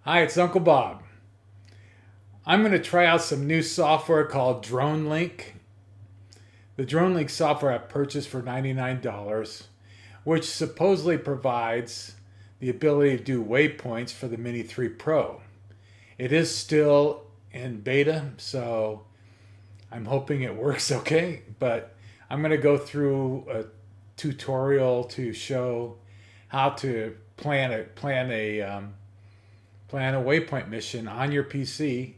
Hi, it's Uncle Bob. I'm going to try out some new software called Dronelink. The Dronelink software I purchased for $99, which supposedly provides the ability to do waypoints for the Mini 3 Pro. It is still in beta, so I'm hoping it works okay, but I'm going to go through a tutorial to show how to plan a waypoint mission on your PC,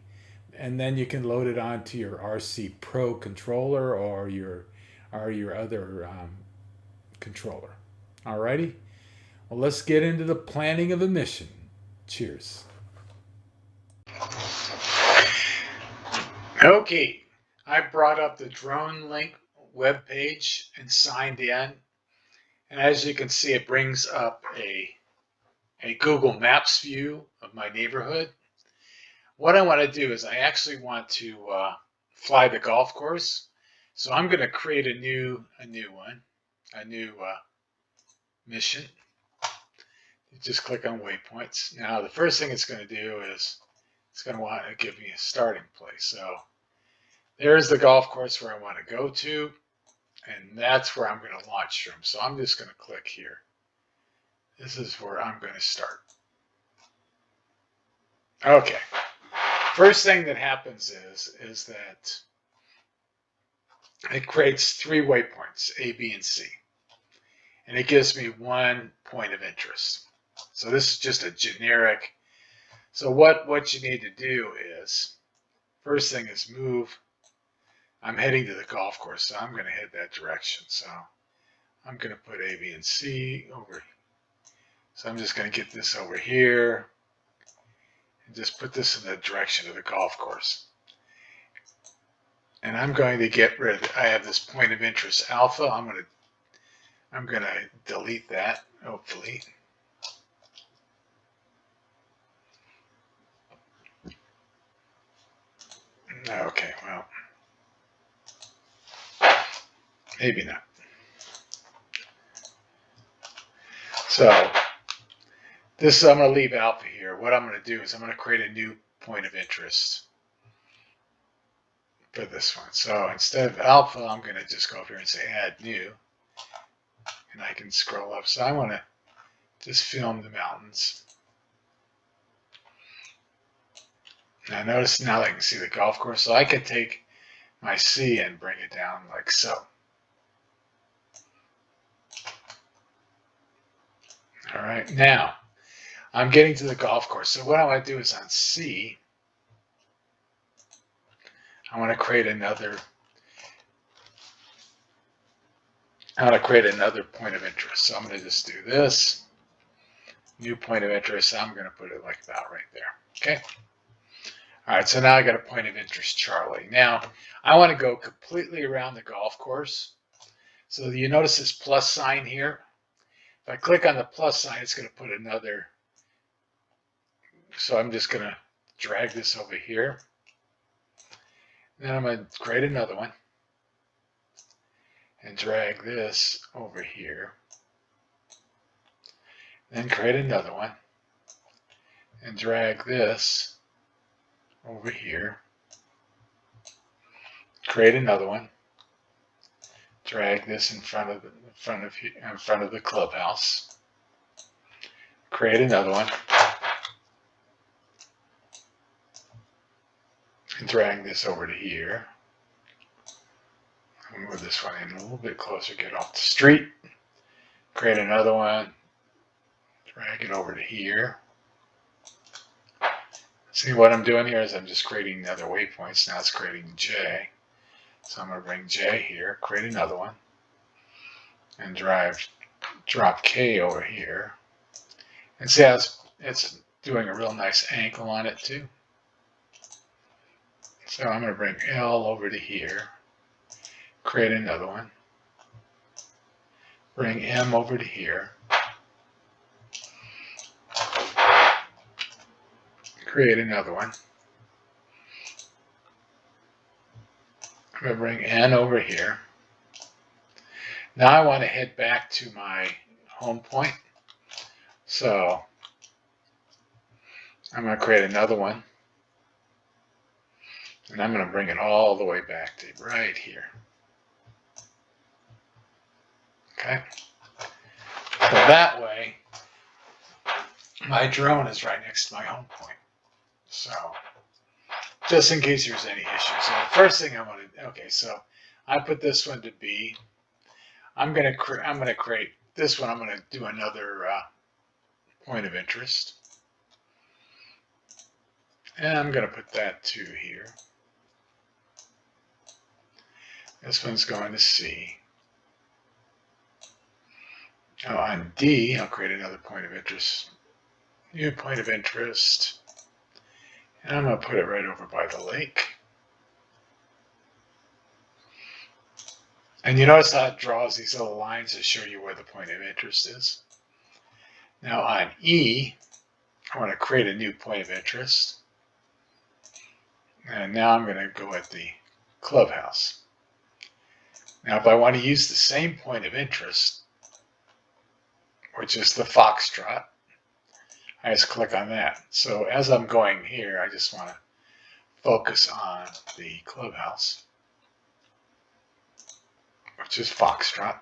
and then you can load it onto your RC Pro controller or your other controller. Alrighty, well, let's get into the planning of a mission. Cheers. Okay, I brought up the Dronelink web page and signed in, and as you can see, it brings up a Google Maps view of my neighborhood. What I want to do is I actually want to fly the golf course. So I'm going to create a new mission. You just click on waypoints. Now the first thing it's going to do is it's going to want to give me a starting place. So there's the golf course where I want to go to, and that's where I'm going to launch from. So I'm just going to click here. This is where I'm going to start. Okay. First thing that happens is that it creates three waypoints, A, B, and C. And it gives me one point of interest. So this is just a generic. So what you need to do is, first thing is move. I'm heading to the golf course, so I'm going to head that direction. So I'm going to put A, B, and C over. So I'm just going to get this over here and just put this in the direction of the golf course. And I'm going to get rid of it. I have this point of interest alpha. I'm going to delete that, hopefully. Okay, well, maybe not. So this I'm going to leave alpha here. What I'm going to do is I'm going to create a new point of interest for this one. So instead of alpha, I'm going to just go up here and say add new. And I can scroll up. So I want to just film the mountains. Now notice now I can see the golf course. So I can take my C and bring it down like so. All right, now I'm getting to the golf course. So what I want to do is on C, I want to create another point of interest. So I'm going to just do this, new point of interest. I'm going to put it like that right there. Okay. All right, so now I got a point of interest, Charlie. Now I want to go completely around the golf course. So you notice this plus sign here. If I click on the plus sign, it's going to put another. So I'm just going to drag this over here. Then I'm going to create another one and drag this over here. Then create another one and drag this over here. Create another one. Drag this in front of the clubhouse. Create another one. And drag this over to here. I'll move this one in a little bit closer, get off the street. Create another one. Drag it over to here. See what I'm doing here is I'm just creating other waypoints. Now it's creating J. So I'm going to bring J here, create another one, and drop K over here. And see how it's doing a real nice angle on it too. So I'm going to bring L over to here, create another one, bring M over to here, create another one. I'm going to bring N over here. Now I want to head back to my home point. So I'm going to create another one. And I'm going to bring it all the way back to right here. Okay. So that way, my drone is right next to my home point. So, just in case there's any issues. So the first thing I'm going to, okay, so I put this one to B. I'm going to create this one. I'm going to do another point of interest. And I'm going to put that to here. This one's going to C. Now on D, I'll create another point of interest. New point of interest. And I'm going to put it right over by the lake. And you notice how it draws these little lines to show you where the point of interest is. Now on E, I want to create a new point of interest. And now I'm going to go at the clubhouse. Now if I want to use the same point of interest, which is the foxtrot, I just click on that. So as I'm going here, I just want to focus on the clubhouse, which is foxtrot.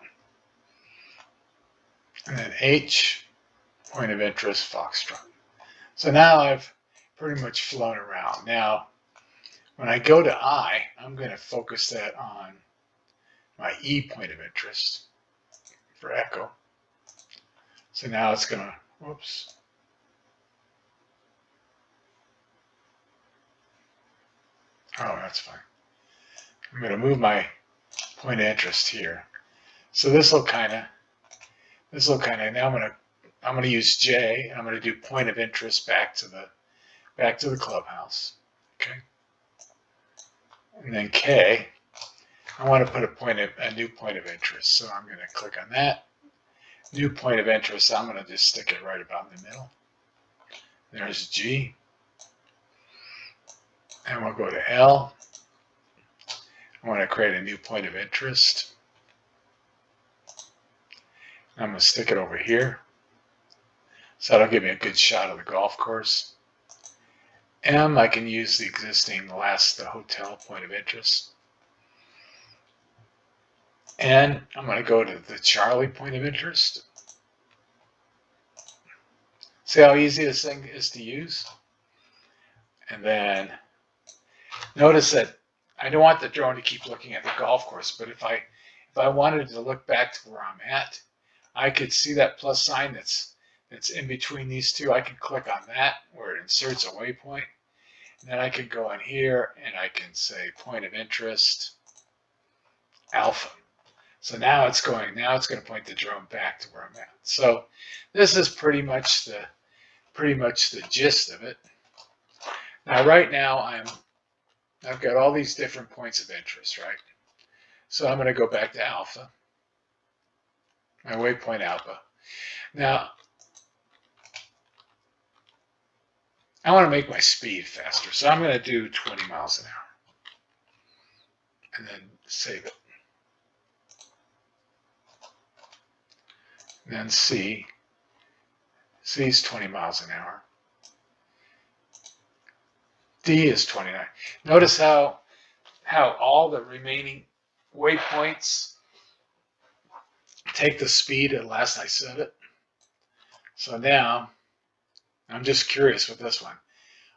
And then H, point of interest, foxtrot. So now I've pretty much flown around. Now, when I go to I, I'm going to focus that on my E point of interest for echo. So now it's going to, whoops. Oh, that's fine. I'm going to move my point of interest here. So this will kind of, now I'm going to use J, and I'm going to do point of interest back to the clubhouse. Okay. And then K, I want to put a new point of interest. So I'm going to click on that. New point of interest, I'm going to just stick it right about in the middle. There's G. And we'll go to L. I want to create a new point of interest. I'm going to stick it over here. So that'll give me a good shot of the golf course. M, I can use the existing the hotel point of interest. And I'm going to go to the Charlie point of interest. See how easy this thing is to use? And then notice that I don't want the drone to keep looking at the golf course, but if I wanted to look back to where I'm at, I could see that plus sign that's in between these two. I can click on that where it inserts a waypoint. And then I can go in here and I can say point of interest alpha. So now it's going to point the drone back to where I'm at. So this is pretty much the gist of it. Now right now I've got all these different points of interest, right? So I'm going to go back to alpha, my waypoint alpha. Now I want to make my speed faster, so I'm going to do 20 miles an hour and then save it. And then C is 20 miles an hour. D is 29. Notice how all the remaining waypoints take the speed at last I set it. So now I'm just curious with this one.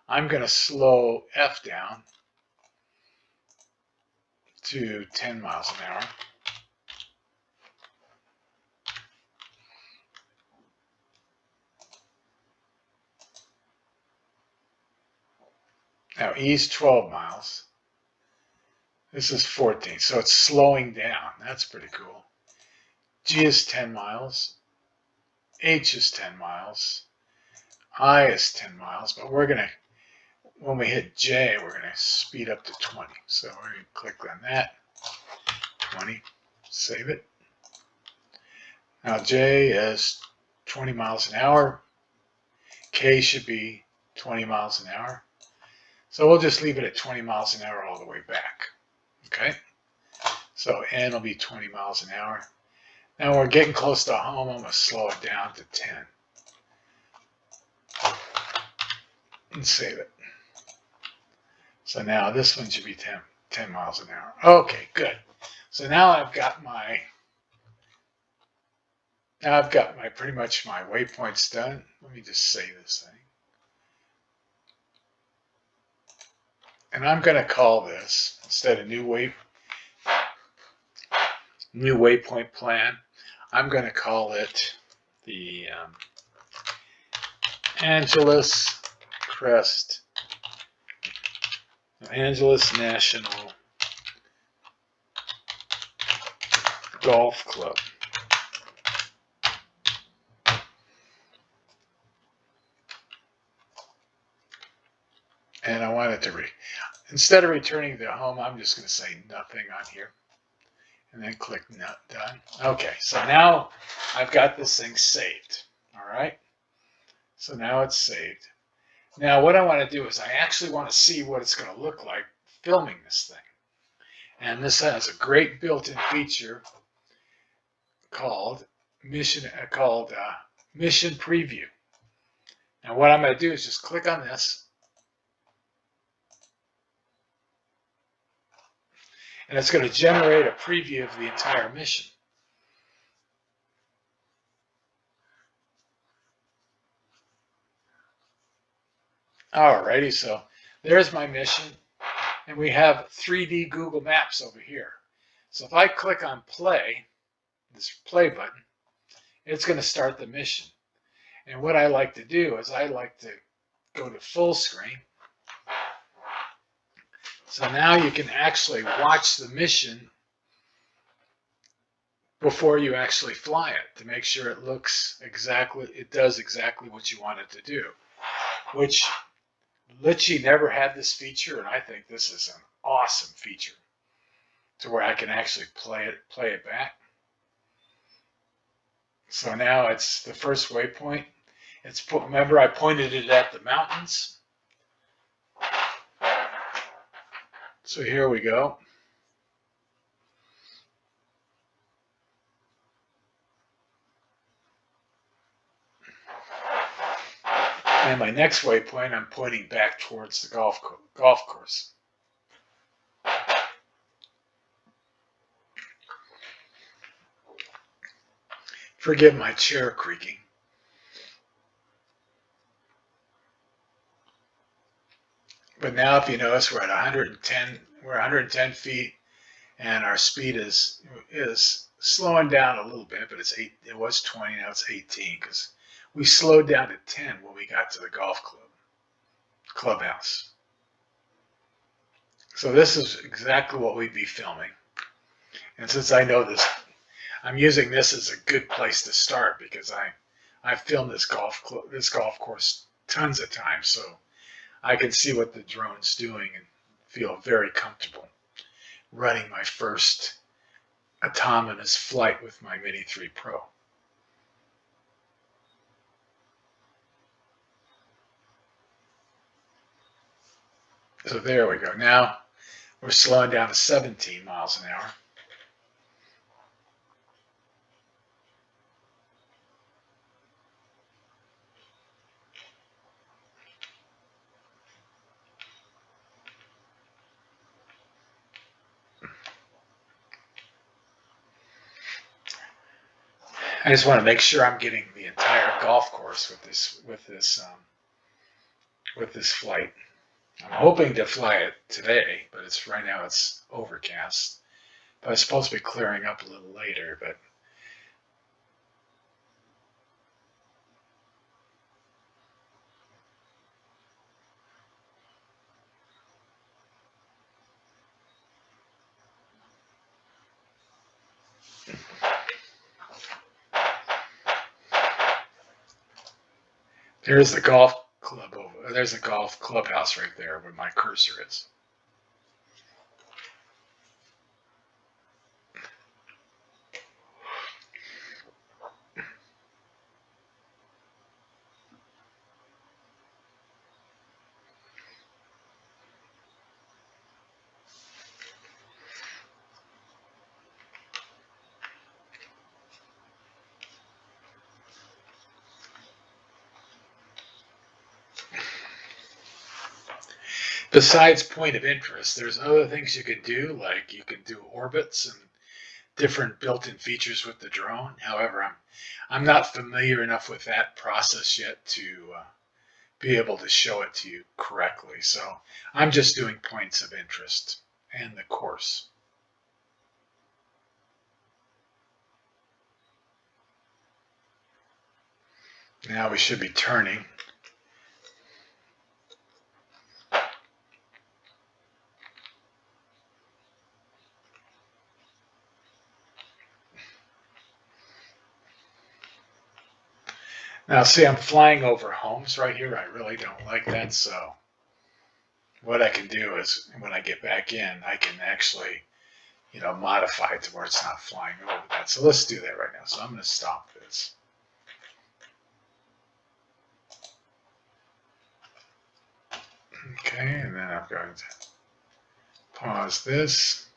I'm going to slow F down to 10 miles an hour. Now E's 12 miles. This is 14, so it's slowing down. That's pretty cool. G is 10 miles. H is 10 miles. I is 10 miles, but we're going to, when we hit J, we're going to speed up to 20. So we're going to click on that. 20. Save it. Now J is 20 miles an hour. K should be 20 miles an hour. So we'll just leave it at 20 miles an hour all the way back. Okay? So N will be 20 miles an hour. Now we're getting close to home. I'm going to slow it down to 10. and save it. So now this one should be 10 miles an hour. Okay, good. So now I've got my pretty much my waypoints done. Let me just save this thing. And I'm going to call this, instead of new waypoint plan, I'm going to call it the Angeles National Golf Club. And I want it to instead of returning to home, I'm just going to say nothing on here. And then click done. Okay, so now I've got this thing saved. All right. So now it's saved. Now what I want to do is I actually want to see what it's going to look like filming this thing. And this has a great built-in feature called Mission Preview. Now what I'm going to do is just click on this. And it's going to generate a preview of the entire mission. Alrighty, so there's my mission. And we have 3D Google Maps over here. So if I click on play, this play button, it's going to start the mission. And what I like to do is I like to go to full screen. So now you can actually watch the mission before you actually fly it to make sure it does exactly what you want it to do. Which Litchi never had this feature, and I think this is an awesome feature to where I can actually play it back. So now it's the first waypoint. Remember I pointed it at the mountains. So here we go. And my next waypoint, I'm pointing back towards the golf course. Forgive my chair creaking. But now if you notice, we're at 110 feet, and our speed is slowing down a little bit, but it was 20, now it's 18, because we slowed down to 10 when we got to the clubhouse. So this is exactly what we'd be filming. And since I know this, I'm using this as a good place to start because I've filmed this golf course tons of times, so I can see what the drone's doing and feel very comfortable running my first autonomous flight with my Mini 3 Pro. So there we go. Now we're slowing down to 17 miles an hour. I just want to make sure I'm getting the entire golf course with this flight. I'm hoping to fly it today, but right now it's overcast. But it's supposed to be clearing up a little later, but there's the golf clubhouse right there where my cursor is. besides point of interest, there's other things you can do, like you can do orbits and different built-in features with the drone. However, I'm not familiar enough with that process yet to be able to show it to you correctly. So I'm just doing points of interest and the course. Now we should be turning. Now see, I'm flying over homes right here. I really don't like that. So what I can do is when I get back in, I can actually, modify it to where it's not flying over that. So let's do that right now. So I'm going to stop this. Okay, and then I'm going to pause this.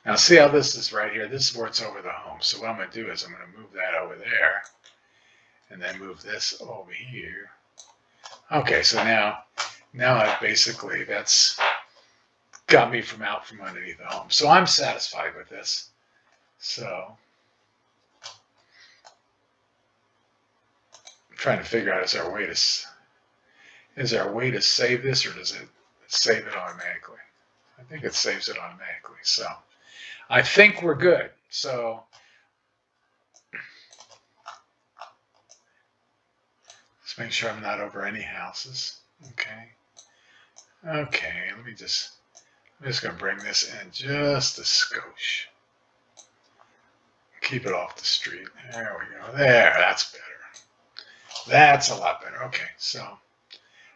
Now see how this is right here? This is where it's over the home. So what I'm going to do is I'm going to move that over there and then move this over here. Okay, so now that's got me from underneath the home. So I'm satisfied with this. So I'm trying to figure out, is there a way to save this, or does it save it automatically? I think it saves it automatically. So I think we're good. So let's make sure I'm not over any houses. Okay, I'm just going to bring this in just a skosh. Keep it off the street. There we go. There, that's better. That's a lot better. Okay, so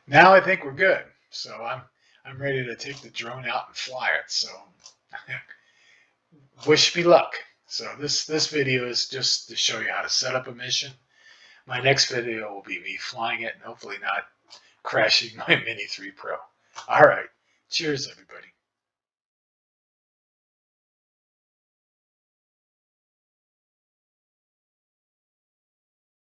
now I think we're good. So I'm ready to take the drone out and fly it. So wish me luck. So this video is just to show you how to set up a mission. My next video will be me flying it and hopefully not crashing my Mini 3 Pro. All right. Cheers, everybody.